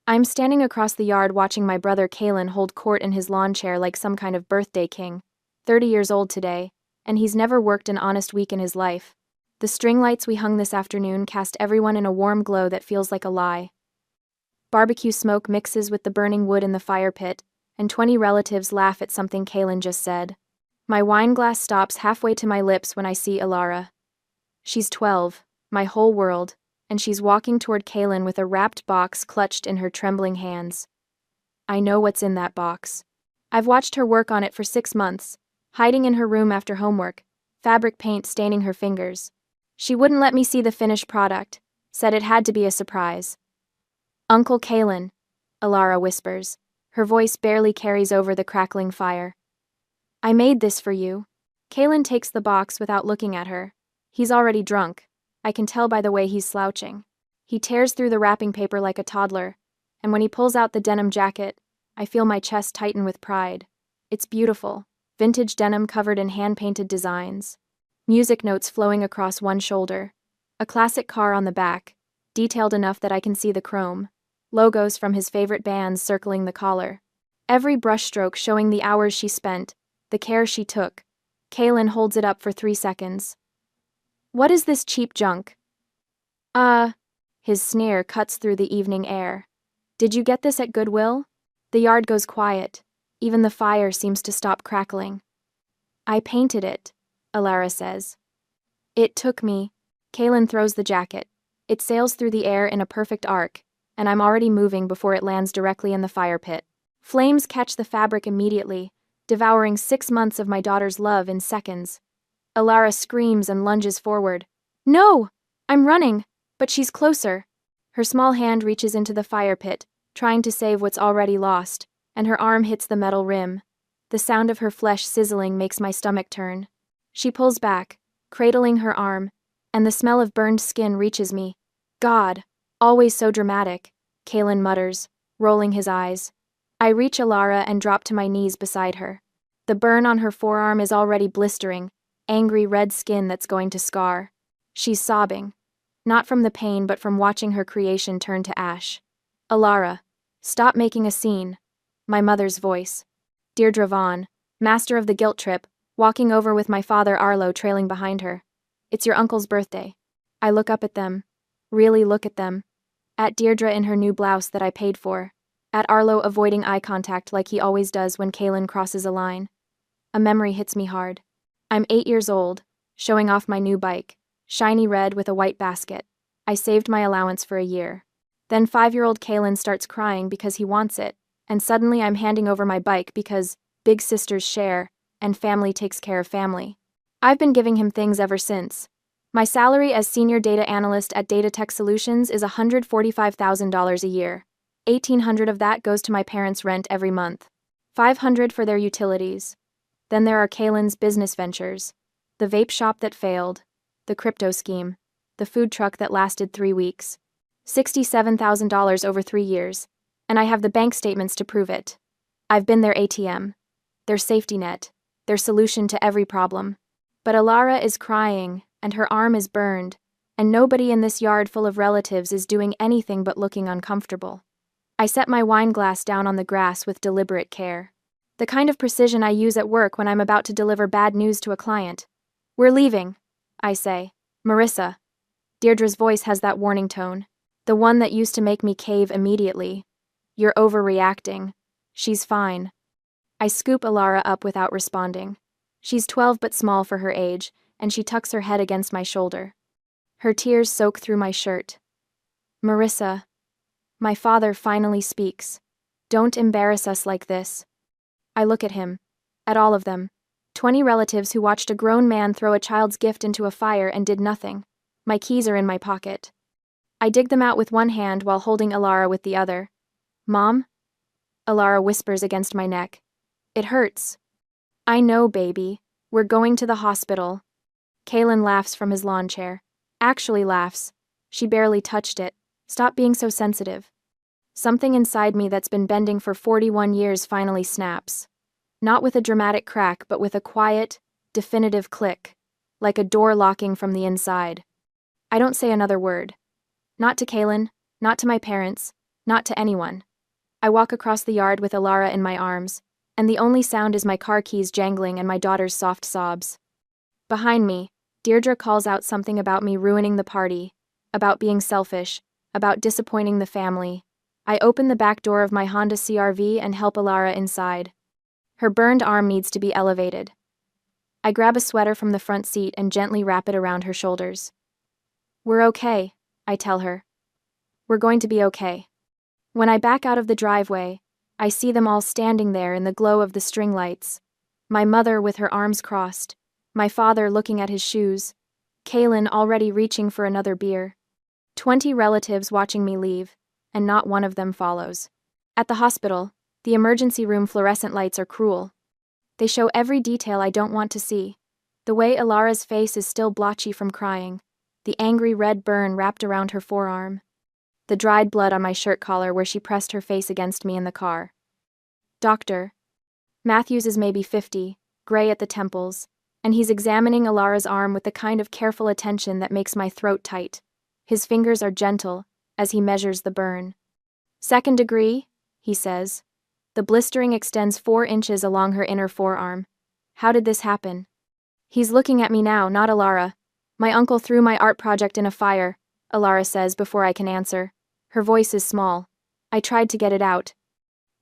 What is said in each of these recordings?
I'm standing across the yard watching my brother Kalen hold court in his lawn chair like some kind of birthday king. 30 years old today, and he's never worked an honest week in his life. The string lights we hung this afternoon cast everyone in a warm glow that feels like a lie. Barbecue smoke mixes with the burning wood in the fire pit, and 20 relatives laugh at something Kalen just said. My wine glass stops halfway to my lips when I see Alara. She's 12, my whole world, and she's walking toward Kalen with a wrapped box clutched in her trembling hands. I know what's in that box. I've watched her work on it for 6 months, hiding in her room after homework, fabric paint staining her fingers. She wouldn't let me see the finished product, said it had to be a surprise. Uncle Kalen, Alara whispers. Her voice barely carries over the crackling fire. I made this for you. Kalen takes the box without looking at her. He's already drunk. I can tell by the way he's slouching. He tears through the wrapping paper like a toddler, and when he pulls out the denim jacket, I feel my chest tighten with pride. It's beautiful, vintage denim covered in hand-painted designs. Music notes flowing across one shoulder. A classic car on the back, detailed enough that I can see the chrome. Logos from his favorite bands circling the collar. Every brushstroke showing the hours she spent, the care she took. Kalen holds it up for 3 seconds. What is this cheap junk? His sneer cuts through the evening air. Did you get this at Goodwill? The yard goes quiet. Even the fire seems to stop crackling. I painted it, Alara says. It took me. Kalen throws the jacket. It sails through the air in a perfect arc, and I'm already moving before it lands directly in the fire pit. Flames catch the fabric immediately, devouring 6 months of my daughter's love in seconds. Alara screams and lunges forward. No! I'm running, but she's closer. Her small hand reaches into the fire pit, trying to save what's already lost, and her arm hits the metal rim. The sound of her flesh sizzling makes my stomach turn. She pulls back, cradling her arm, and the smell of burned skin reaches me. God, always so dramatic, Kalen mutters, rolling his eyes. I reach Alara and drop to my knees beside her. The burn on her forearm is already blistering, angry red skin that's going to scar. She's sobbing. Not from the pain but from watching her creation turn to ash. Alara, stop making a scene. My mother's voice. Deirdre Vaughn, master of the guilt trip, walking over with my father Arlo trailing behind her. It's your uncle's birthday. I look up at them. Really look at them. At Deirdre in her new blouse that I paid for. At Arlo avoiding eye contact like he always does when Kalen crosses a line. A memory hits me hard. I'm 8 years old, showing off my new bike, shiny red with a white basket. I saved my allowance for a year. Then 5-year-old Kalen starts crying because he wants it, and suddenly I'm handing over my bike because big sisters share, and family takes care of family. I've been giving him things ever since. My salary as senior data analyst at Data Tech Solutions is $145,000 a year. $1,800 of that goes to my parents' rent every month. $500 for their utilities. Then there are Kalen's business ventures. The vape shop that failed. The crypto scheme. The food truck that lasted 3 weeks. $67,000 over 3 years. And I have the bank statements to prove it. I've been their ATM. Their safety net. Their solution to every problem. But Alara is crying, and her arm is burned, and nobody in this yard full of relatives is doing anything but looking uncomfortable. I set my wine glass down on the grass with deliberate care. The kind of precision I use at work when I'm about to deliver bad news to a client. We're leaving, I say. Marissa. Deirdre's voice has that warning tone. The one that used to make me cave immediately. You're overreacting. She's fine. I scoop Alara up without responding. She's 12 but small for her age, and she tucks her head against my shoulder. Her tears soak through my shirt. Marissa. My father finally speaks. Don't embarrass us like this. I look at him. At all of them. 20 relatives who watched a grown man throw a child's gift into a fire and did nothing. My keys are in my pocket. I dig them out with one hand while holding Alara with the other. Mom? Alara whispers against my neck. It hurts. I know, baby. We're going to the hospital. Kalen laughs from his lawn chair. Actually laughs. She barely touched it. Stop being so sensitive. Something inside me that's been bending for 41 years finally snaps. Not with a dramatic crack, but with a quiet, definitive click. Like a door locking from the inside. I don't say another word. Not to Kalen, not to my parents, Not to anyone. I walk across the yard with Alara in my arms, and the only sound is my car keys jangling and my daughter's soft sobs. Behind me, Deirdre calls out something about me ruining the party, about being selfish, about disappointing the family. I open the back door of my Honda CR-V and help Alara inside. Her burned arm needs to be elevated. I grab a sweater from the front seat and gently wrap it around her shoulders. We're okay, I tell her. We're going to be okay. When I back out of the driveway, I see them all standing there in the glow of the string lights. My mother with her arms crossed, my father looking at his shoes, Kaylin already reaching for another beer. 20 relatives watching me leave, and not one of them follows. At the hospital, the emergency room fluorescent lights are cruel. They show every detail I don't want to see. The way Alara's face is still blotchy from crying, the angry red burn wrapped around her forearm, the dried blood on my shirt collar where she pressed her face against me in the car. Doctor Matthews is maybe 50, gray at the temples, and he's examining Alara's arm with the kind of careful attention that makes my throat tight. His fingers are gentle as he measures the burn. 2nd degree, he says. The blistering extends 4 inches along her inner forearm. How did this happen? He's looking at me now, not Alara. My uncle threw my art project in a fire, Alara says before I can answer. Her voice is small. I tried to get it out.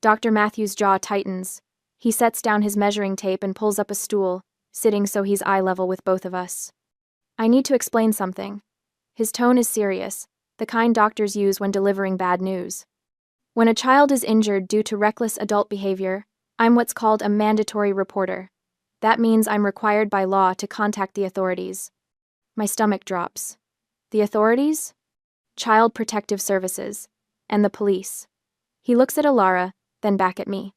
Dr. Matthews' jaw tightens. He sets down his measuring tape and pulls up a stool, sitting so he's eye level with both of us. I need to explain something. His tone is serious, the kind doctors use when delivering bad news. When a child is injured due to reckless adult behavior, I'm what's called a mandatory reporter. That means I'm required by law to contact the authorities. My stomach drops. The authorities? Child Protective Services. And the police. He looks at Alara, then back at me.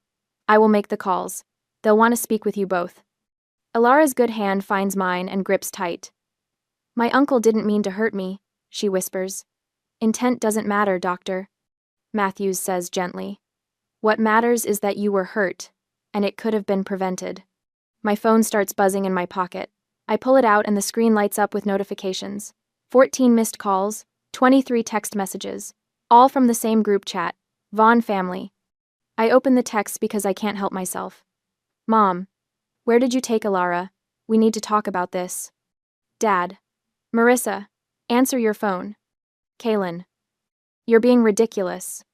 I will make the calls. They'll want to speak with you both. Alara's good hand finds mine and grips tight. My uncle didn't mean to hurt me, she whispers. Intent doesn't matter, doctor. Matthews says gently. What matters is that you were hurt, and it could have been prevented. My phone starts buzzing in my pocket. I pull it out and the screen lights up with notifications. 14 missed calls, 23 text messages, all from the same group chat, Vaughn family. I open the text because I can't help myself. Mom, where did you take Alara? We need to talk about this. Dad. Marissa, answer your phone. Kaylin. You're being ridiculous.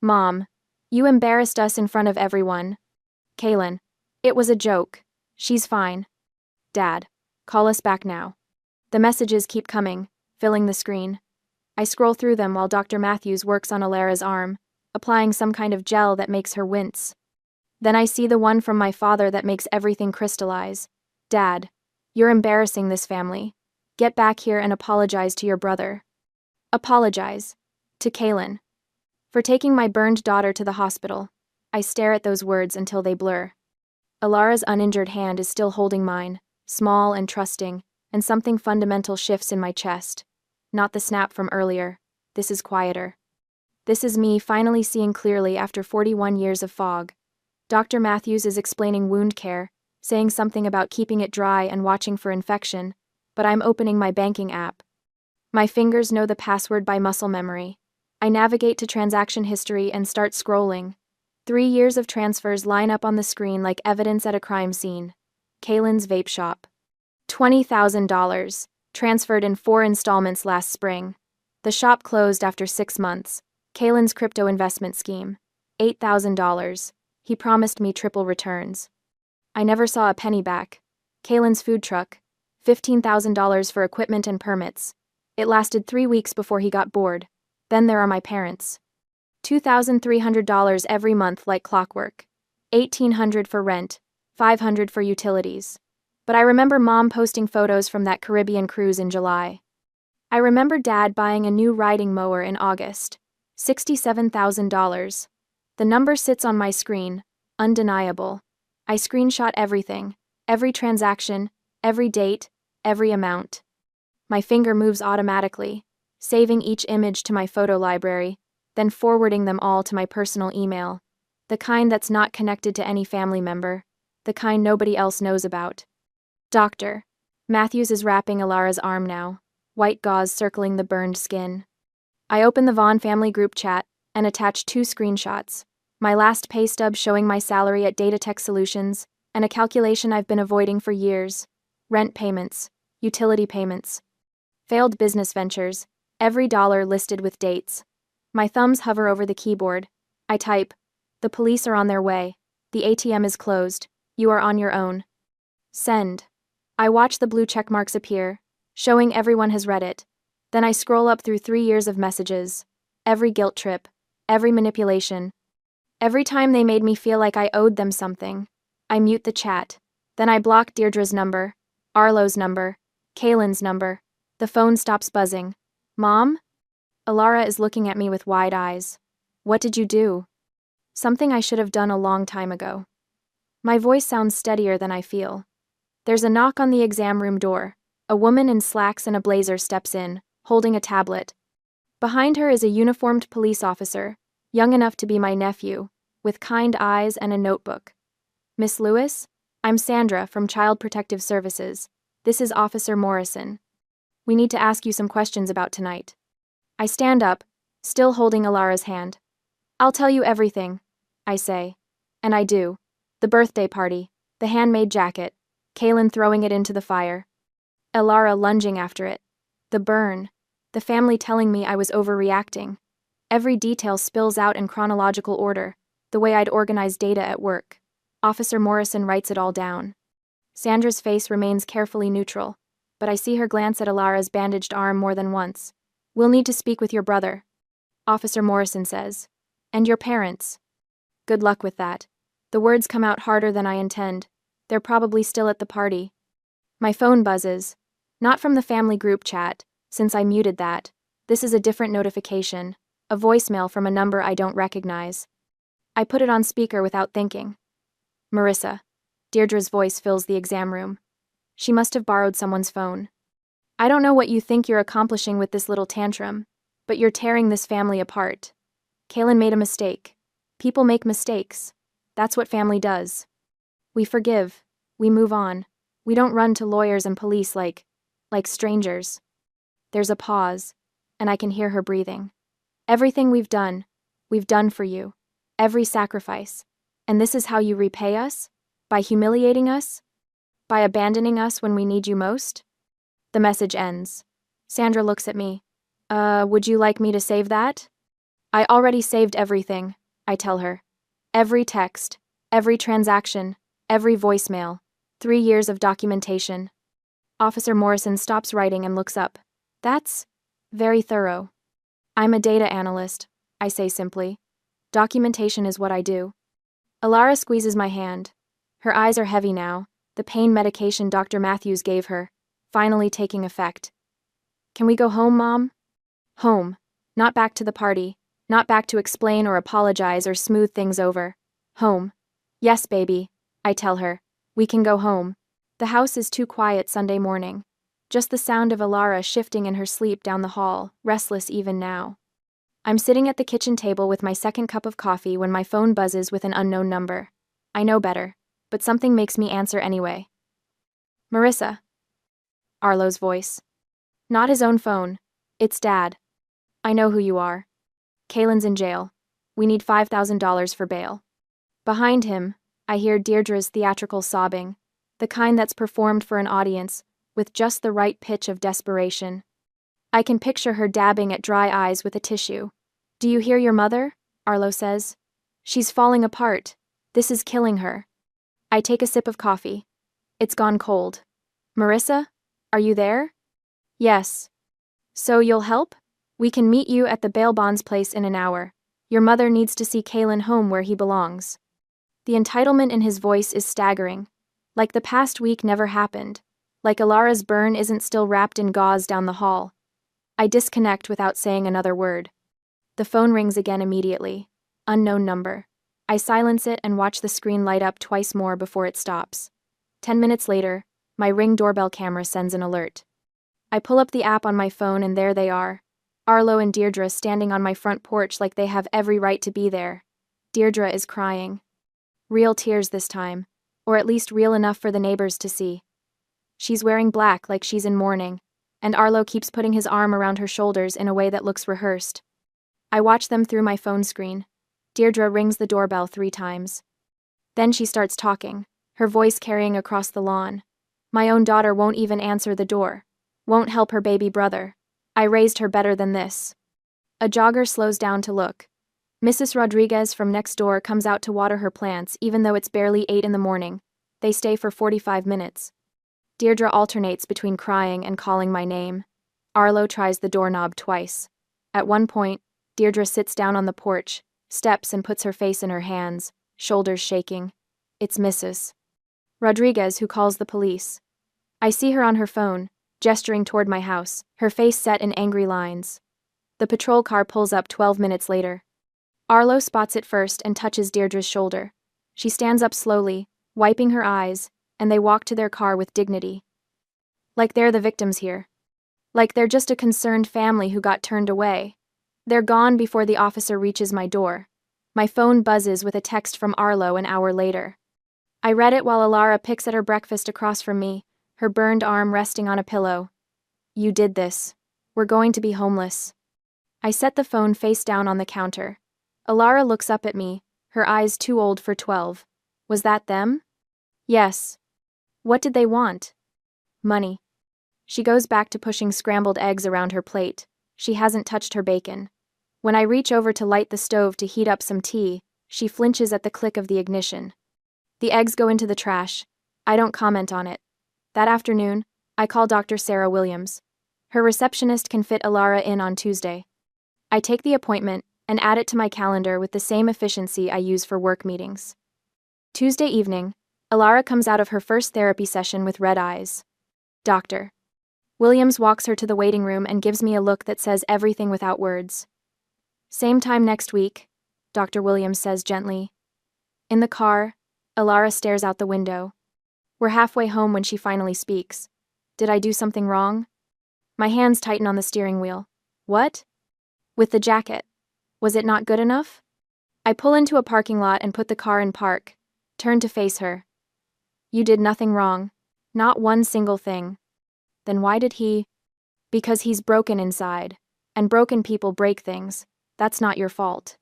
Mom, you embarrassed us in front of everyone. Kaylin. It was a joke. She's fine. Dad. Call us back now. The messages keep coming, filling the screen. I scroll through them while Dr. Matthews works on Alara's arm, applying some kind of gel that makes her wince. Then I see the one from my father that makes everything crystallize. Dad, you're embarrassing this family. Get back here and apologize to your brother. Apologize. To Kaylin. For taking my burned daughter to the hospital. I stare at those words until they blur. Alara's uninjured hand is still holding mine, small and trusting, and something fundamental shifts in my chest. Not the snap from earlier. This is quieter. This is me finally seeing clearly after 41 years of fog. Dr. Matthews is explaining wound care, saying something about keeping it dry and watching for infection, but I'm opening my banking app. My fingers know the password by muscle memory. I navigate to transaction history and start scrolling. 3 years of transfers line up on the screen like evidence at a crime scene. Kaylin's vape shop. $20,000, transferred in 4 installments last spring. The shop closed after 6 months. Kaylin's crypto investment scheme. $8,000. He promised me triple returns. I never saw a penny back. Kaylin's food truck. $15,000 for equipment and permits. It lasted 3 weeks before he got bored. Then there are my parents. $2,300 every month like clockwork. $1,800 for rent, $500 for utilities. But I remember Mom posting photos from that Caribbean cruise in July. I remember Dad buying a new riding mower in August. $67,000. The number sits on my screen, undeniable. I screenshot everything, every transaction, every date, every amount. My finger moves automatically, saving each image to my photo library, then forwarding them all to my personal email. The kind that's not connected to any family member, the kind nobody else knows about. Doctor. Matthews is wrapping Alara's arm now, white gauze circling the burned skin. I open the Vaughn family group chat, and attach 2 screenshots. My last pay stub showing my salary at Data Tech Solutions, and a calculation I've been avoiding for years. Rent payments, utility payments, failed business ventures, every dollar listed with dates. My thumbs hover over the keyboard. I type, "The police are on their way. The ATM is closed. You are on your own." Send. I watch the blue check marks appear, showing everyone has read it. Then I scroll up through 3 years of messages. Every guilt trip, every manipulation. Every time they made me feel like I owed them something. I mute the chat. Then I block Deirdre's number, Arlo's number, Kaylin's number. The phone stops buzzing. Mom? Alara is looking at me with wide eyes. What did you do? Something I should have done a long time ago. My voice sounds steadier than I feel. There's a knock on the exam room door. A woman in slacks and a blazer steps in, holding a tablet. Behind her is a uniformed police officer, young enough to be my nephew, with kind eyes and a notebook. "Miss Lewis? I'm Sandra from Child Protective Services. This is Officer Morrison. We need to ask you some questions about tonight." I stand up, still holding Alara's hand. "I'll tell you everything," I say. And I do. The birthday party, the handmade jacket, Kaylin throwing it into the fire, Alara lunging after it, the burn, the family telling me I was overreacting. Every detail spills out in chronological order, the way I'd organize data at work. Officer Morrison writes it all down. Sandra's face remains carefully neutral, but I see her glance at Alara's bandaged arm more than once. "We'll need to speak with your brother," Officer Morrison says. "And your parents." Good luck with that. The words come out harder than I intend. They're probably still at the party. My phone buzzes. Not from the family group chat, since I muted that. This is a different notification, a voicemail from a number I don't recognize. I put it on speaker without thinking. Marissa. Deirdre's voice fills the exam room. She must have borrowed someone's phone. "I don't know what you think you're accomplishing with this little tantrum, but you're tearing this family apart. Kaylin made a mistake. People make mistakes. That's what family does. We forgive. We move on. We don't run to lawyers and police like strangers." There's a pause, and I can hear her breathing. "Everything we've done for you. Every sacrifice. And this is how you repay us? By humiliating us? By abandoning us when we need you most?" The message ends. Sandra looks at me. Would you like me to save that?" "I already saved everything," I tell her. "Every text, every transaction, every voicemail, 3 years of documentation." Officer Morrison stops writing and looks up. "That's very thorough." "I'm a data analyst," I say simply. "Documentation is what I do." Alara squeezes my hand. Her eyes are heavy now, the pain medication Dr. Matthews gave her, finally taking effect. "Can we go home, Mom?" Home. Not back to the party. Not back to explain or apologize or smooth things over. Home. "Yes, baby," I tell her. "We can go home." The house is too quiet Sunday morning. Just the sound of Alara shifting in her sleep down the hall, restless even now. I'm sitting at the kitchen table with my second cup of coffee when my phone buzzes with an unknown number. I know better, but something makes me answer anyway. "Marissa." Arlo's voice. Not his own phone. It's Dad. "I know who you are. Kaylin's in jail. We need $5,000 for bail." Behind him, I hear Deirdre's theatrical sobbing, the kind that's performed for an audience, with just the right pitch of desperation. I can picture her dabbing at dry eyes with a tissue. "Do you hear your mother?" Arlo says. "She's falling apart. This is killing her." I take a sip of coffee. It's gone cold. "Marissa? Are you there?" "Yes." "So you'll help? We can meet you at the bail bonds place in an hour. Your mother needs to see Kaylin home where he belongs." The entitlement in his voice is staggering. Like the past week never happened. Like Alara's burn isn't still wrapped in gauze down the hall. I disconnect without saying another word. The phone rings again immediately. Unknown number. I silence it and watch the screen light up twice more before it stops. 10 minutes later, my Ring doorbell camera sends an alert. I pull up the app on my phone and there they are. Arlo and Deirdre standing on my front porch like they have every right to be there. Deirdre is crying. Real tears this time, or at least real enough for the neighbors to see. She's wearing black like she's in mourning, and Arlo keeps putting his arm around her shoulders in a way that looks rehearsed. I watch them through my phone screen. Deirdre rings the doorbell 3 times. Then she starts talking, her voice carrying across the lawn. My own daughter won't even answer the door. Won't help her baby brother. I raised her better than this. A jogger slows down to look. Mrs. Rodriguez from next door comes out to water her plants even though it's barely 8 in the morning. They stay for 45 minutes. Deirdre alternates between crying and calling my name. Arlo tries the doorknob twice. At one point, Deirdre sits down on the porch, steps and puts her face in her hands, shoulders shaking. It's Mrs. Rodriguez who calls the police. I see her on her phone, gesturing toward my house, her face set in angry lines. The patrol car pulls up 12 minutes later. Arlo spots it first and touches Deirdre's shoulder. She stands up slowly, wiping her eyes, and they walk to their car with dignity. Like they're the victims here. Like they're just a concerned family who got turned away. They're gone before the officer reaches my door. My phone buzzes with a text from Arlo an hour later. I read it while Alara picks at her breakfast across from me, her burned arm resting on a pillow. You did this. We're going to be homeless. I set the phone face down on the counter. Alara looks up at me, her eyes too old for 12. Was that them? Yes. What did they want? Money. She goes back to pushing scrambled eggs around her plate. She hasn't touched her bacon. When I reach over to light the stove to heat up some tea, she flinches at the click of the ignition. The eggs go into the trash. I don't comment on it. That afternoon, I call Dr. Sarah Williams. Her receptionist can fit Alara in on Tuesday. I take the appointment and add it to my calendar with the same efficiency I use for work meetings. Tuesday evening, Alara comes out of her first therapy session with red eyes. Doctor. Williams walks her to the waiting room and gives me a look that says everything without words. Same time next week, Dr. Williams says gently. In the car, Alara stares out the window. We're halfway home when she finally speaks. Did I do something wrong? My hands tighten on the steering wheel. What? With the jacket. Was it not good enough? I pull into a parking lot and put the car in park, turn to face her. You did nothing wrong. Not one single thing. Then why did he? Because he's broken inside, and broken people break things. That's not your fault.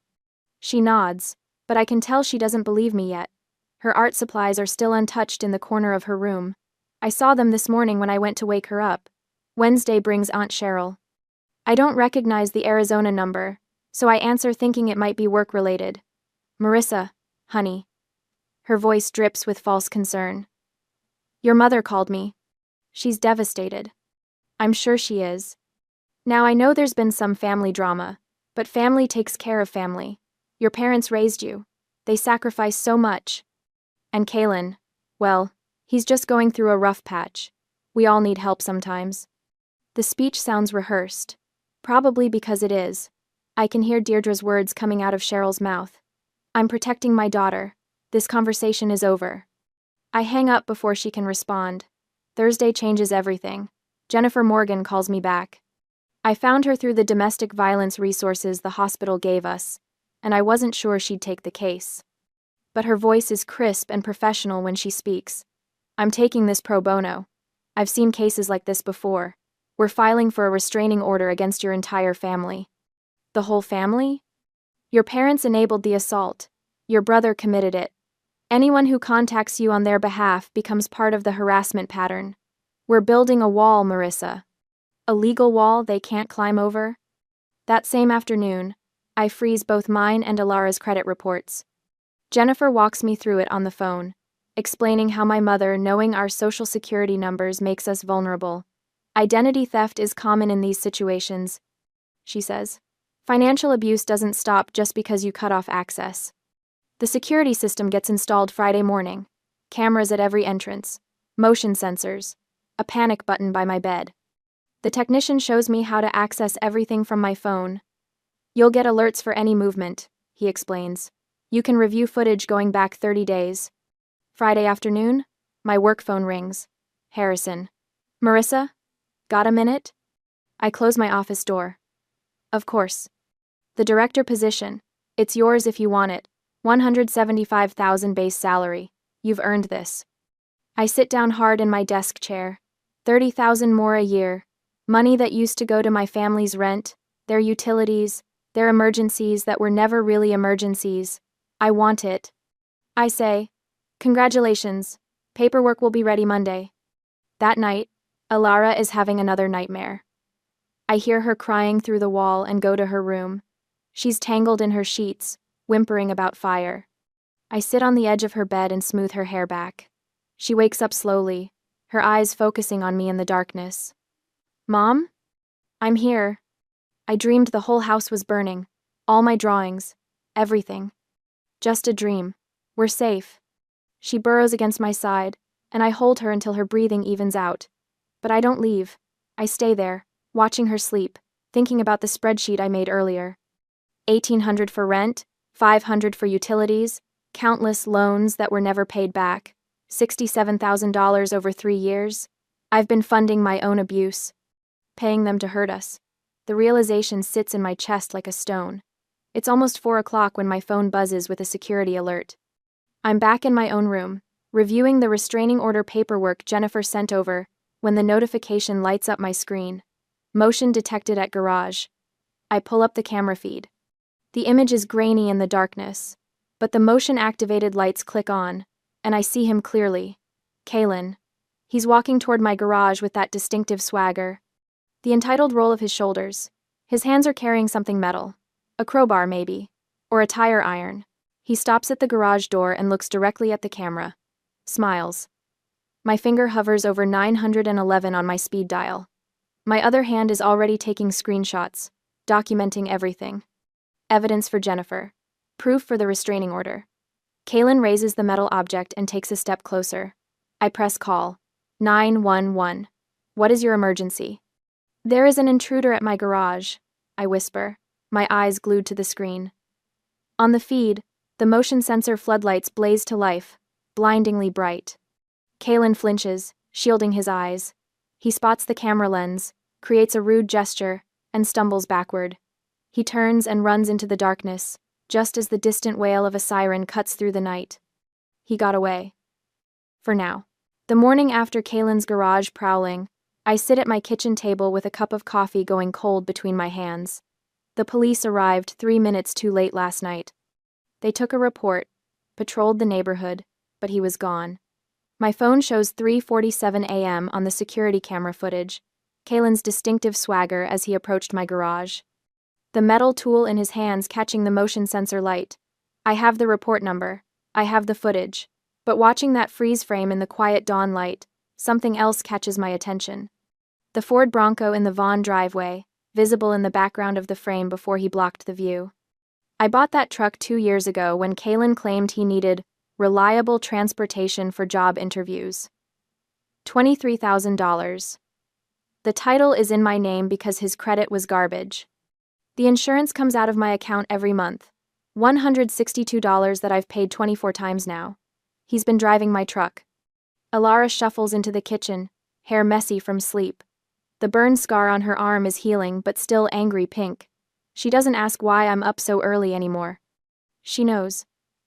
She nods, but I can tell she doesn't believe me yet. Her art supplies are still untouched in the corner of her room. I saw them this morning when I went to wake her up. Wednesday brings Aunt Cheryl. I don't recognize the Arizona number, so I answer thinking it might be work-related. Marissa, honey. Her voice drips with false concern. Your mother called me. She's devastated. I'm sure she is. Now I know there's been some family drama, but family takes care of family. Your parents raised you. They sacrificed so much. And Kalen, well, he's just going through a rough patch. We all need help sometimes. The speech sounds rehearsed. Probably because it is. I can hear Deirdre's words coming out of Cheryl's mouth. I'm protecting my daughter. This conversation is over. I hang up before she can respond. Thursday changes everything. Jennifer Morgan calls me back. I found her through the domestic violence resources the hospital gave us, and I wasn't sure she'd take the case. But her voice is crisp and professional when she speaks. I'm taking this pro bono. I've seen cases like this before. We're filing for a restraining order against your entire family. The whole family? Your parents enabled the assault. Your brother committed it. Anyone who contacts you on their behalf becomes part of the harassment pattern. We're building a wall, Marissa. A legal wall they can't climb over? That same afternoon, I freeze both mine and Alara's credit reports. Jennifer walks me through it on the phone, explaining how my mother knowing our social security numbers makes us vulnerable. Identity theft is common in these situations, she says. Financial abuse doesn't stop just because you cut off access. The security system gets installed Friday morning. Cameras at every entrance. Motion sensors. A panic button by my bed. The technician shows me how to access everything from my phone. You'll get alerts for any movement, he explains. You can review footage going back 30 days. Friday afternoon, my work phone rings. Harrison. Marissa? Got a minute? I close my office door. Of course. The director position. It's yours if you want it. $175,000 base salary. You've earned this. I sit down hard in my desk chair. $30,000 more a year. Money that used to go to my family's rent, their utilities, They're emergencies that were never really emergencies. I want it. I say, congratulations. Paperwork will be ready Monday. That night, Alara is having another nightmare. I hear her crying through the wall and go to her room. She's tangled in her sheets, whimpering about fire. I sit on the edge of her bed and smooth her hair back. She wakes up slowly, her eyes focusing on me in the darkness. Mom? I'm here. I dreamed the whole house was burning. All my drawings. Everything. Just a dream. We're safe. She burrows against my side, and I hold her until her breathing evens out. But I don't leave. I stay there, watching her sleep, thinking about the spreadsheet I made earlier. $1,800 for rent, $500 for utilities, countless loans that were never paid back, $67,000 over 3 years. I've been funding my own abuse, paying them to hurt us. The realization sits in my chest like a stone. It's almost 4 o'clock when my phone buzzes with a security alert. I'm back in my own room, reviewing the restraining order paperwork Jennifer sent over, when the notification lights up my screen. Motion detected at garage. I pull up the camera feed. The image is grainy in the darkness, but the motion-activated lights click on, and I see him clearly. Kalen. He's walking toward my garage with that distinctive swagger. The entitled roll of his shoulders. His hands are carrying something metal. A crowbar, maybe. Or a tire iron. He stops at the garage door and looks directly at the camera. Smiles. My finger hovers over 911 on my speed dial. My other hand is already taking screenshots, documenting everything. Evidence for Jennifer. Proof for the restraining order. Kalen raises the metal object and takes a step closer. I press call. 911. What is your emergency? There is an intruder at my garage, I whisper, my eyes glued to the screen. On the feed, the motion sensor floodlights blaze to life, blindingly bright. Kalen flinches, shielding his eyes. He spots the camera lens, creates a rude gesture, and stumbles backward. He turns and runs into the darkness, just as the distant wail of a siren cuts through the night. He got away. For now. The morning after Kalen's garage prowling, I sit at my kitchen table with a cup of coffee going cold between my hands. The police arrived 3 minutes too late last night. They took a report, patrolled the neighborhood, but he was gone. My phone shows 3:47 a.m. on the security camera footage, Kalen's distinctive swagger as he approached my garage. The metal tool in his hands catching the motion sensor light. I have the report number. I have the footage. But watching that freeze frame in the quiet dawn light, something else catches my attention. The Ford Bronco in the Vaughn driveway, visible in the background of the frame before he blocked the view. I bought that truck 2 years ago when Kalen claimed he needed reliable transportation for job interviews. $23,000. The title is in my name because his credit was garbage. The insurance comes out of my account every month. $162 that I've paid 24 times now. He's been driving my truck. Alara shuffles into the kitchen, hair messy from sleep. The burn scar on her arm is healing but still angry pink. She doesn't ask why I'm up so early anymore. She knows.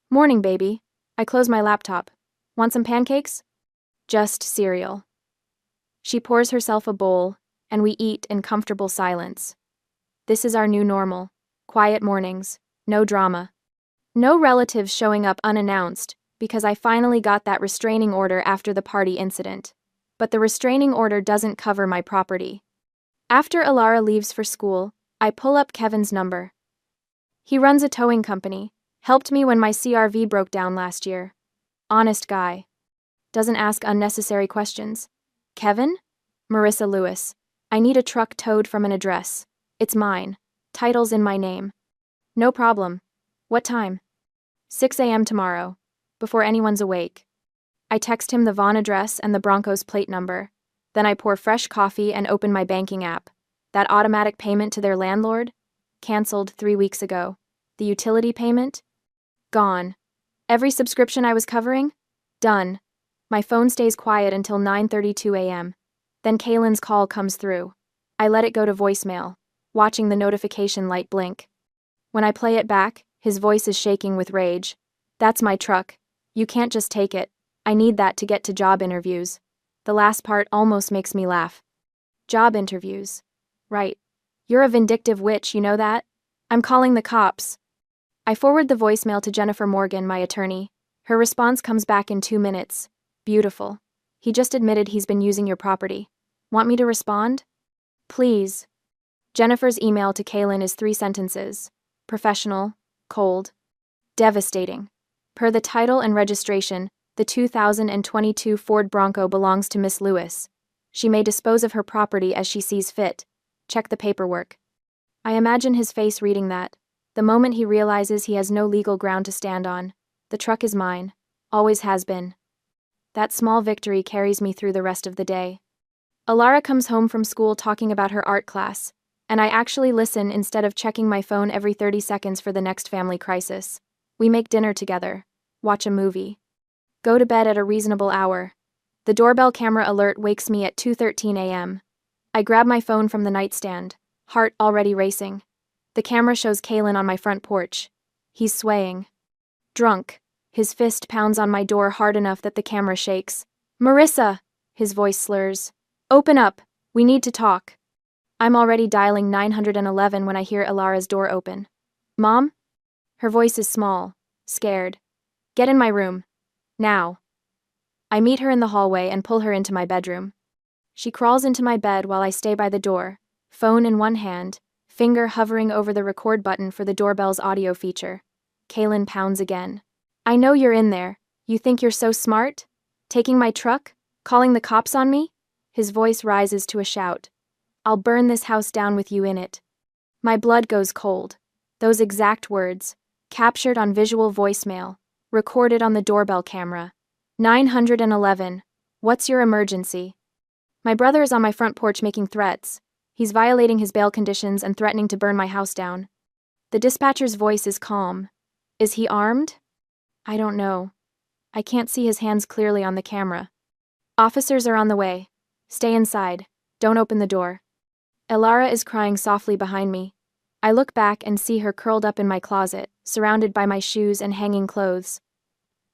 Morning, baby. I close my laptop. Want some pancakes? Just cereal. She pours herself a bowl, and we eat in comfortable silence. This is our new normal. Quiet mornings. No drama. No relatives showing up unannounced, because I finally got that restraining order after the party incident. But the restraining order doesn't cover my property. After Alara leaves for school, I pull up Kevin's number. He runs a towing company, helped me when my CRV broke down last year. Honest guy. Doesn't ask unnecessary questions. Kevin? Marissa Lewis. I need a truck towed from an address. It's mine. Title's in my name. No problem. What time? 6 a.m. tomorrow. Before anyone's awake. I text him the Vaughn address and the Bronco's plate number. Then I pour fresh coffee and open my banking app. That automatic payment to their landlord? Cancelled 3 weeks ago. The utility payment? Gone. Every subscription I was covering? Done. My phone stays quiet until 9:32 a.m. Then Kalen's call comes through. I let it go to voicemail, watching the notification light blink. When I play it back, his voice is shaking with rage. That's my truck. You can't just take it. I need that to get to job interviews. The last part almost makes me laugh. Job interviews. Right. You're a vindictive witch, you know that? I'm calling the cops. I forward the voicemail to Jennifer Morgan, my attorney. Her response comes back in 2 minutes. Beautiful. He just admitted he's been using your property. Want me to respond? Please. Jennifer's email to Kaylin is 3 sentences. Professional, cold, devastating. Per the title and registration, the 2022 Ford Bronco belongs to Miss Lewis. She may dispose of her property as she sees fit. Check the paperwork. I imagine his face reading that. The moment he realizes he has no legal ground to stand on. The truck is mine. Always has been. That small victory carries me through the rest of the day. Alara comes home from school talking about her art class, and I actually listen instead of checking my phone every 30 seconds for the next family crisis. We make dinner together, watch a movie, go to bed at a reasonable hour. The doorbell camera alert wakes me at 2:13 a.m. I grab my phone from the nightstand, heart already racing. The camera shows Kaylin on my front porch. He's swaying. Drunk. His fist pounds on my door hard enough that the camera shakes. Marissa! His voice slurs. Open up. We need to talk. I'm already dialing 911 when I hear Alara's door open. Mom? Her voice is small, scared. Get in my room. Now. I meet her in the hallway and pull her into my bedroom. She crawls into my bed while I stay by the door, phone in one hand, finger hovering over the record button for the doorbell's audio feature. Kaylin pounds again. I know you're in there. You think you're so smart? Taking my truck? Calling the cops on me? His voice rises to a shout. I'll burn this house down with you in it. My blood goes cold. Those exact words, captured on visual voicemail, recorded on the doorbell camera. 911. What's your emergency? My brother is on my front porch making threats. He's violating his bail conditions and threatening to burn my house down. The dispatcher's voice is calm. Is he armed? I don't know. I can't see his hands clearly on the camera. Officers are on the way. Stay inside. Don't open the door. Alara is crying softly behind me. I look back and see her curled up in my closet, surrounded by my shoes and hanging clothes.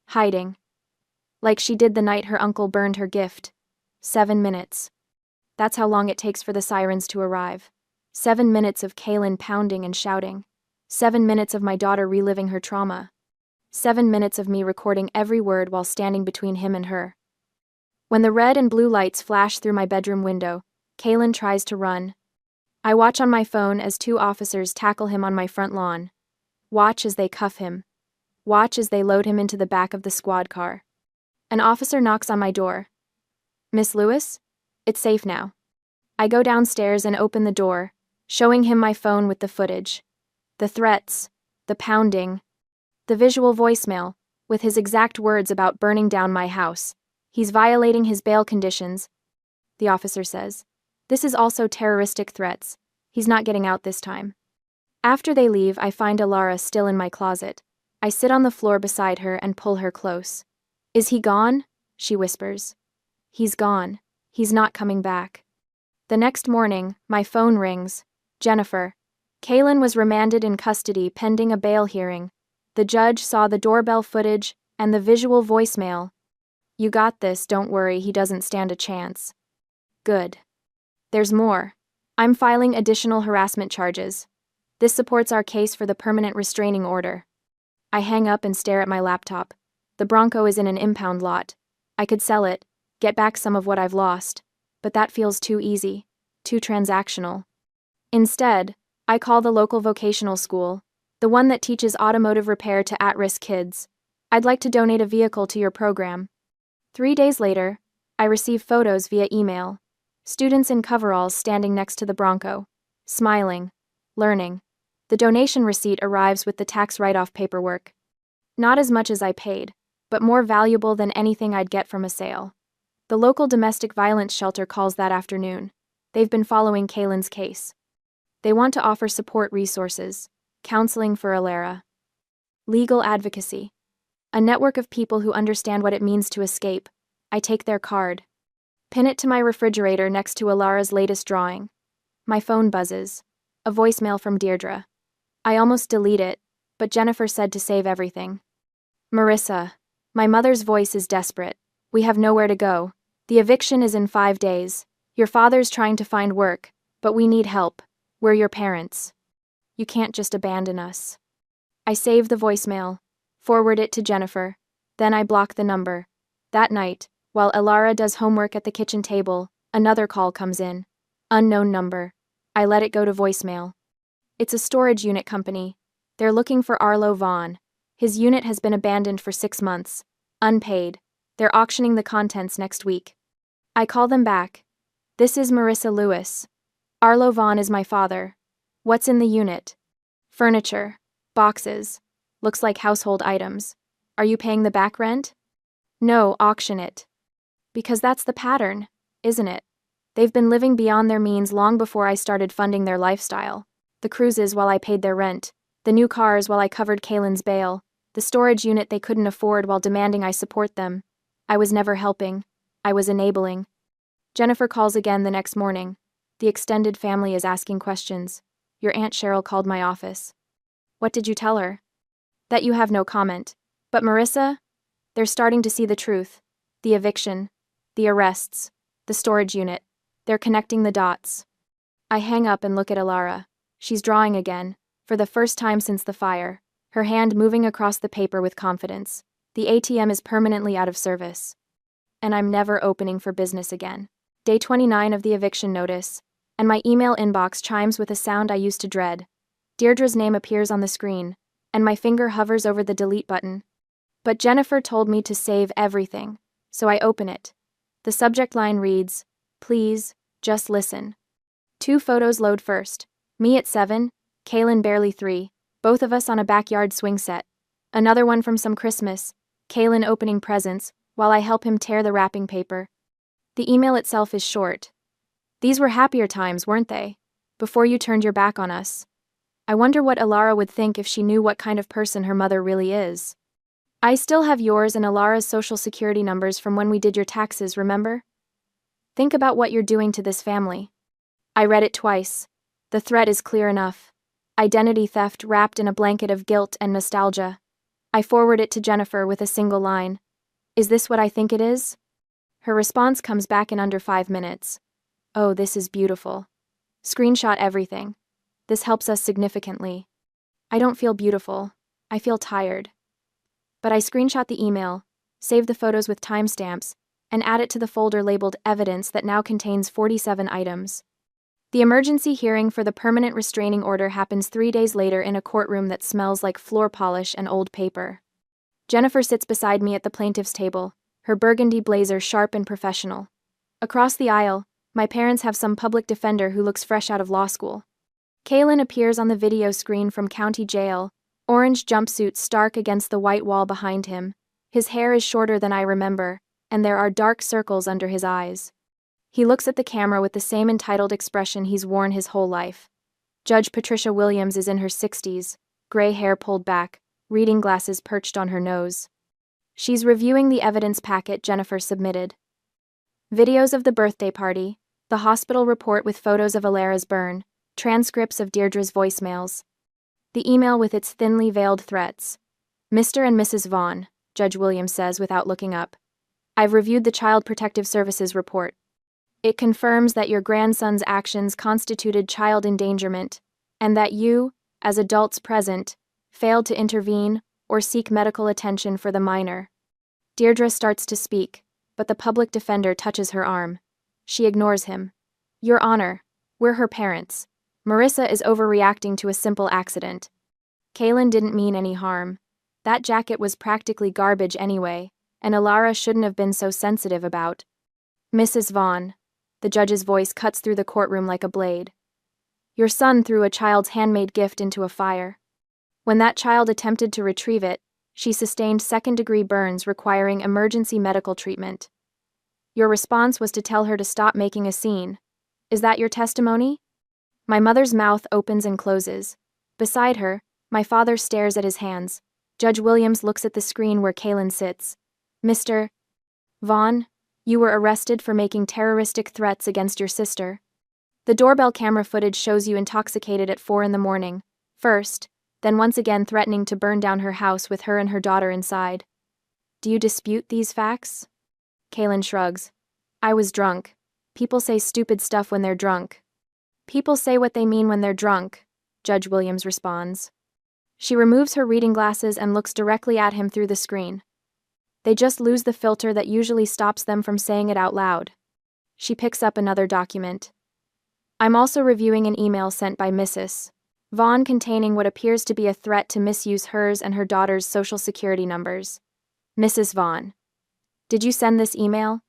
Hiding. Like she did the night her uncle burned her gift. 7 minutes. That's how long it takes for the sirens to arrive. 7 minutes of Kaylin pounding and shouting. 7 minutes of my daughter reliving her trauma. 7 minutes of me recording every word while standing between him and her. When the red and blue lights flash through my bedroom window, Kaylin tries to run. I watch on my phone as 2 officers tackle him on my front lawn. Watch as they cuff him. Watch as they load him into the back of the squad car. An officer knocks on my door. Miss Lewis? It's safe now. I go downstairs and open the door, showing him my phone with the footage. The threats, the pounding, the visual voicemail, with his exact words about burning down my house. He's violating his bail conditions. The officer says. This is also terroristic threats. He's not getting out this time. After they leave, I find Alara still in my closet. I sit on the floor beside her and pull her close. Is he gone? She whispers. He's gone. He's not coming back. The next morning, my phone rings. Jennifer. Kaylin was remanded in custody pending a bail hearing. The judge saw the doorbell footage and the visual voicemail. You got this, don't worry, he doesn't stand a chance. Good. There's more. I'm filing additional harassment charges. This supports our case for the permanent restraining order. I hang up and stare at my laptop. The Bronco is in an impound lot. I could sell it, get back some of what I've lost, but that feels too easy, too transactional. Instead, I call the local vocational school, the one that teaches automotive repair to at-risk kids. I'd like to donate a vehicle to your program. 3 days later, I receive photos via email. Students in coveralls standing next to the Bronco, smiling, learning. The donation receipt arrives with the tax write-off paperwork. Not as much as I paid, but more valuable than anything I'd get from a sale. The local domestic violence shelter calls that afternoon. They've been following Kaylin's case. They want to offer support resources, counseling for Alara, legal advocacy, a network of people who understand what it means to escape. I take their card. Pin it to my refrigerator next to Alara's latest drawing. My phone buzzes. A voicemail from Deirdre. I almost delete it, but Jennifer said to save everything. Marissa. My mother's voice is desperate. We have nowhere to go. The eviction is in 5 days. Your father's trying to find work, but we need help. We're your parents. You can't just abandon us. I save the voicemail, forward it to Jennifer, then I block the number. That night, while Elara does homework at the kitchen table, another call comes in. Unknown number. I let it go to voicemail. It's a storage unit company. They're looking for Arlo Vaughn. His unit has been abandoned for 6 months. Unpaid. They're auctioning the contents next week. I call them back. This is Marissa Lewis. Arlo Vaughn is my father. What's in the unit? Furniture. Boxes. Looks like household items. Are you paying the back rent? No, auction it. Because that's the pattern, isn't it? They've been living beyond their means long before I started funding their lifestyle. The cruises while I paid their rent, the new cars while I covered Kaylin's bail, the storage unit they couldn't afford while demanding I support them. I was never helping. I was enabling. Jennifer calls again the next morning. The extended family is asking questions. Your Aunt Cheryl called my office. What did you tell her? That you have no comment. But Marissa? They're starting to see the truth. The eviction. The arrests. The storage unit. They're connecting the dots. I hang up and look at Elara. She's drawing again, for the first time since the fire, her hand moving across the paper with confidence. The ATM is permanently out of service. And I'm never opening for business again. Day 29 of the eviction notice, and my email inbox chimes with a sound I used to dread. Deirdre's name appears on the screen, and my finger hovers over the delete button. But Jennifer told me to save everything, so I open it. The subject line reads, "Please, just listen." 2 photos load first. Me at 7, Kaylin barely 3, both of us on a backyard swing set. Another one from some Christmas, Kaylin opening presents, while I help him tear the wrapping paper. The email itself is short. These were happier times, weren't they? Before you turned your back on us. I wonder what Elara would think if she knew what kind of person her mother really is. I still have yours and Elara's social security numbers from when we did your taxes, remember? Think about what you're doing to this family. I read it twice. The threat is clear enough. Identity theft wrapped in a blanket of guilt and nostalgia. I forward it to Jennifer with a single line. Is this what I think it is? Her response comes back in under 5 minutes. Oh, this is beautiful. Screenshot everything. This helps us significantly. I don't feel beautiful. I feel tired. But I screenshot the email, save the photos with timestamps, and add it to the folder labeled Evidence that now contains 47 items. The emergency hearing for the permanent restraining order happens 3 days later in a courtroom that smells like floor polish and old paper. Jennifer sits beside me at the plaintiff's table, her burgundy blazer sharp and professional. Across the aisle, my parents have some public defender who looks fresh out of law school. Kaylin appears on the video screen from county jail, orange jumpsuit stark against the white wall behind him. His hair is shorter than I remember, and there are dark circles under his eyes. He looks at the camera with the same entitled expression he's worn his whole life. Judge Patricia Williams is in her 60s, gray hair pulled back, reading glasses perched on her nose. She's reviewing the evidence packet Jennifer submitted. Videos of the birthday party, the hospital report with photos of Elara's burn, transcripts of Deirdre's voicemails. The email with its thinly veiled threats. Mr. and Mrs. Vaughn, Judge Williams says without looking up. I've reviewed the Child Protective Services report. It confirms that your grandson's actions constituted child endangerment, and that you, as adults present, failed to intervene or seek medical attention for the minor. Deirdre starts to speak, but the public defender touches her arm. She ignores him. Your Honor, we're her parents. Marissa is overreacting to a simple accident. Kaylin didn't mean any harm. That jacket was practically garbage anyway, and Elara shouldn't have been so sensitive about. Mrs. Vaughn. The judge's voice cuts through the courtroom like a blade. Your son threw a child's handmade gift into a fire. When that child attempted to retrieve it, she sustained second-degree burns requiring emergency medical treatment. Your response was to tell her to stop making a scene. Is that your testimony? My mother's mouth opens and closes. Beside her, my father stares at his hands. Judge Williams looks at the screen where Kaylin sits. Mr. Vaughn, you were arrested for making terroristic threats against your sister. The doorbell camera footage shows you intoxicated at 4 a.m, first, then once again threatening to burn down her house with her and her daughter inside. Do you dispute these facts? Kaylin shrugs. I was drunk. People say stupid stuff when they're drunk. People say what they mean when they're drunk. Judge Williams responds. She removes her reading glasses and looks directly at him through the screen. They just lose the filter that usually stops them from saying it out loud. She picks up another document. I'm also reviewing an email sent by Mrs. Vaughn containing what appears to be a threat to misuse hers and her daughter's social security numbers. Mrs. Vaughn. Did you send this email?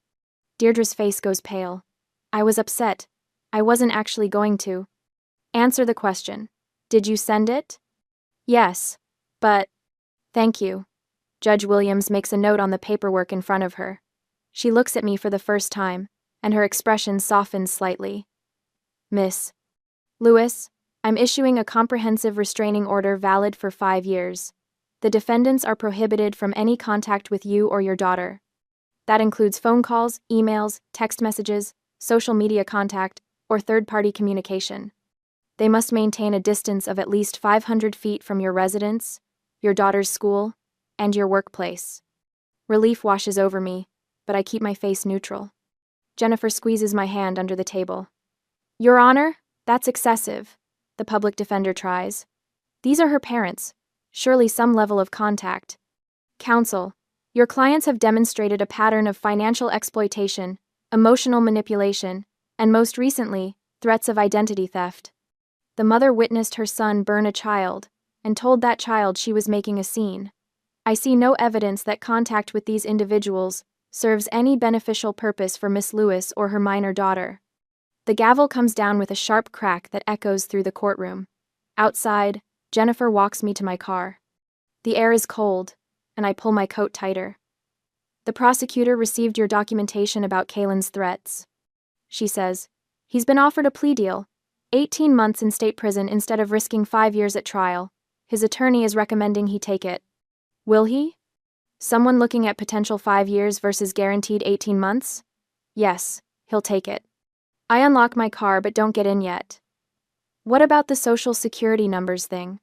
Deirdre's face goes pale. I was upset. I wasn't actually going to. Answer the question. Did you send it? Yes. But. Thank you. Judge Williams makes a note on the paperwork in front of her. She looks at me for the first time, and her expression softens slightly. Miss Lewis, I'm issuing a comprehensive restraining order valid for 5 years. The defendants are prohibited from any contact with you or your daughter. That includes phone calls, emails, text messages, social media contact, or third-party communication. They must maintain a distance of at least 500 feet from your residence, your daughter's school, and your workplace. Relief washes over me, but I keep my face neutral. Jennifer squeezes my hand under the table. Your Honor, that's excessive, the public defender tries. These are her parents. Surely some level of contact. Counsel, your clients have demonstrated a pattern of financial exploitation, emotional manipulation, and most recently, threats of identity theft. The mother witnessed her son burn a child, and told that child she was making a scene. I see no evidence that contact with these individuals serves any beneficial purpose for Miss Lewis or her minor daughter. The gavel comes down with a sharp crack that echoes through the courtroom. Outside, Jennifer walks me to my car. The air is cold, and I pull my coat tighter. The prosecutor received your documentation about Kaylin's threats. She says, he's been offered a plea deal, 18 months in state prison instead of risking 5 years at trial. His attorney is recommending he take it. Will he? Someone looking at potential 5 years versus guaranteed 18 months? Yes, he'll take it. I unlock my car but don't get in yet. What about the social security numbers thing?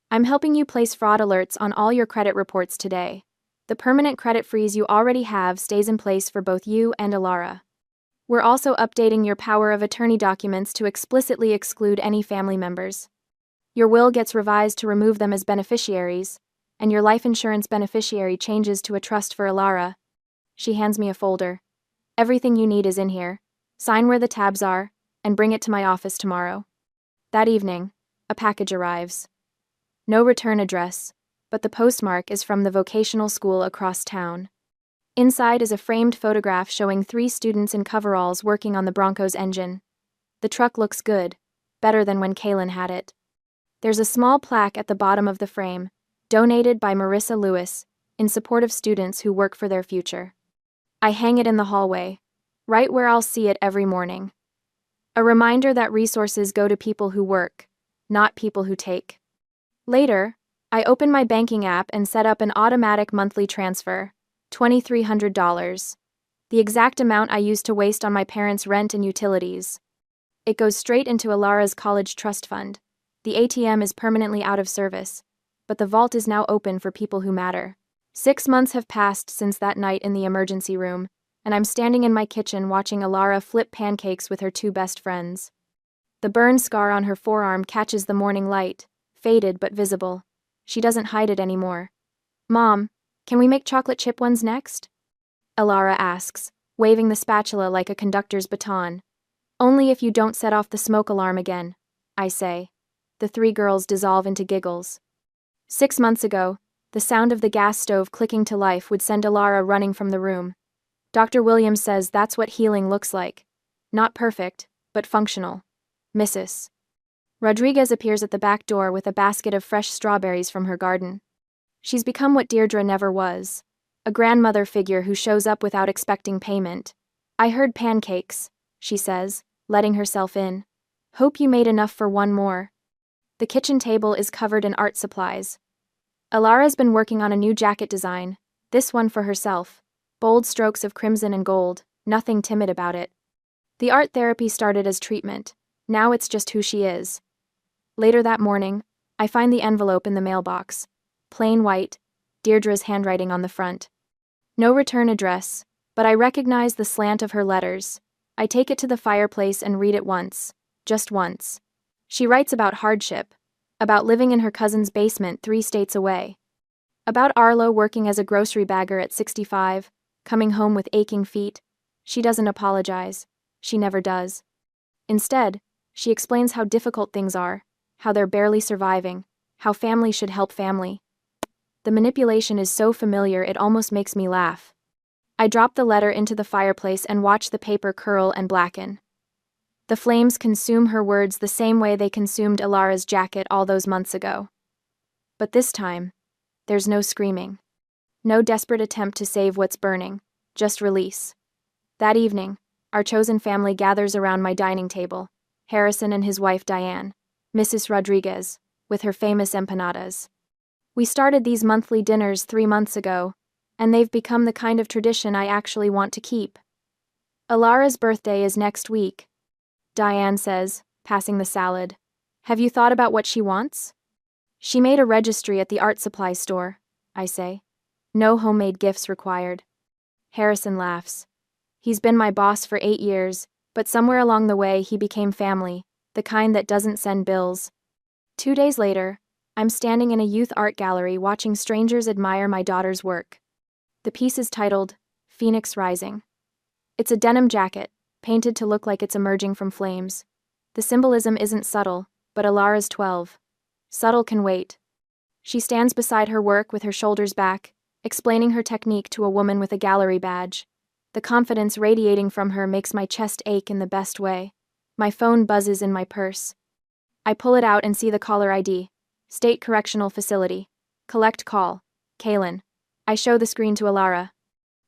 I'm helping you place fraud alerts on all your credit reports today. The permanent credit freeze you already have stays in place for both you and Alara. We're also updating your power of attorney documents to explicitly exclude any family members. Your will gets revised to remove them as beneficiaries, and your life insurance beneficiary changes to a trust for Alara. She hands me a folder. Everything you need is in here. Sign where the tabs are, and bring it to my office tomorrow. That evening, a package arrives. No return address, but the postmark is from the vocational school across town. Inside is a framed photograph showing 3 students in coveralls working on the Bronco's engine. The truck looks good, better than when Kaylin had it. There's a small plaque at the bottom of the frame, donated by Marissa Lewis, in support of students who work for their future. I hang it in the hallway, right where I'll see it every morning. A reminder that resources go to people who work, not people who take. Later, I open my banking app and set up an automatic monthly transfer, $2,300, the exact amount I used to waste on my parents' rent and utilities. It goes straight into Alara's college trust fund. The ATM is permanently out of service, but the vault is now open for people who matter. 6 months have passed since that night in the emergency room, and I'm standing in my kitchen watching Alara flip pancakes with her 2 best friends. The burn scar on her forearm catches the morning light, faded but visible. She doesn't hide it anymore. Mom, can we make chocolate chip ones next? Alara asks, waving the spatula like a conductor's baton. Only if you don't set off the smoke alarm again, I say. The 3 girls dissolve into giggles. 6 months ago, the sound of the gas stove clicking to life would send Alara running from the room. Dr. Williams says that's what healing looks like. Not perfect, but functional. Mrs. Rodriguez appears at the back door with a basket of fresh strawberries from her garden. She's become what Deirdre never was, a grandmother figure who shows up without expecting payment. I heard pancakes, she says, letting herself in. Hope you made enough for one more. The kitchen table is covered in art supplies. Alara's been working on a new jacket design, this one for herself. Bold strokes of crimson and gold, nothing timid about it. The art therapy started as treatment, now it's just who she is. Later that morning, I find the envelope in the mailbox. Plain white, Deirdre's handwriting on the front. No return address, but I recognize the slant of her letters. I take it to the fireplace and read it once, just once. She writes about hardship, About living in her cousin's basement 3 states away. About Arlo working as a grocery bagger at 65, coming home with aching feet. She doesn't apologize. She never does. Instead, she explains how difficult things are, how they're barely surviving, how family should help family. The manipulation is so familiar it almost makes me laugh. I drop the letter into the fireplace and watch the paper curl and blacken. The flames consume her words the same way they consumed Ilara's jacket all those months ago. But this time, there's no screaming. No desperate attempt to save what's burning, just release. That evening, our chosen family gathers around my dining table, Harrison and his wife Diane, Mrs. Rodriguez, with her famous empanadas. We started these monthly dinners 3 months ago, and they've become the kind of tradition I actually want to keep. Ilara's birthday is next week, Diane says, passing the salad. Have you thought about what she wants? She made a registry at the art supply store, I say. No homemade gifts required. Harrison laughs. He's been my boss for 8 years, but somewhere along the way he became family, the kind that doesn't send bills. 2 days later, I'm standing in a youth art gallery watching strangers admire my daughter's work. The piece is titled, Phoenix Rising. It's a denim jacket, painted to look like it's emerging from flames. The symbolism isn't subtle, but Ilara's 12. Subtle can wait. She stands beside her work with her shoulders back, explaining her technique to a woman with a gallery badge. The confidence radiating from her makes my chest ache in the best way. My phone buzzes in my purse. I pull it out and see the caller ID. State Correctional Facility. Collect call. Kaylin. I show the screen to Ilara.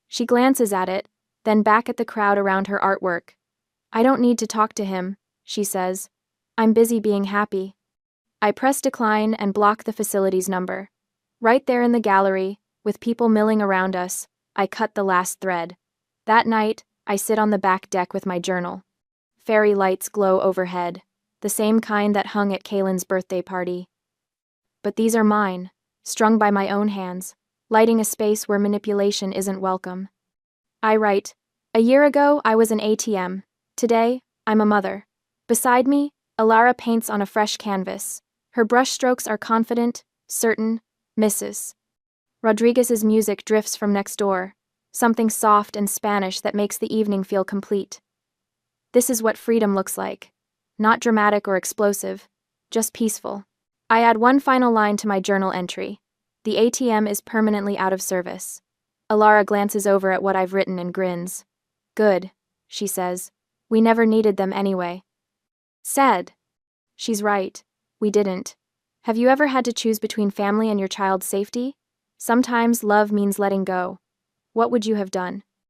She glances at it, then back at the crowd around her artwork. I don't need to talk to him, she says. I'm busy being happy. I press decline and block the facility's number. Right there in the gallery, with people milling around us, I cut the last thread. That night, I sit on the back deck with my journal. Fairy lights glow overhead, the same kind that hung at Kaylin's birthday party. But these are mine, strung by my own hands, lighting a space where manipulation isn't welcome. I write, a year ago I was an ATM. Today, I'm a mother. Beside me, Ilara paints on a fresh canvas. Her brushstrokes are confident, certain, Mrs. Rodriguez's music drifts from next door, something soft and Spanish that makes the evening feel complete. This is what freedom looks like. Not dramatic or explosive, just peaceful. I add one final line to my journal entry. The ATM is permanently out of service. Ilara glances over at what I've written and grins. Good, she says. We never needed them anyway. Sad. She's right. We didn't. Have you ever had to choose between family and your child's safety? Sometimes love means letting go. What would you have done?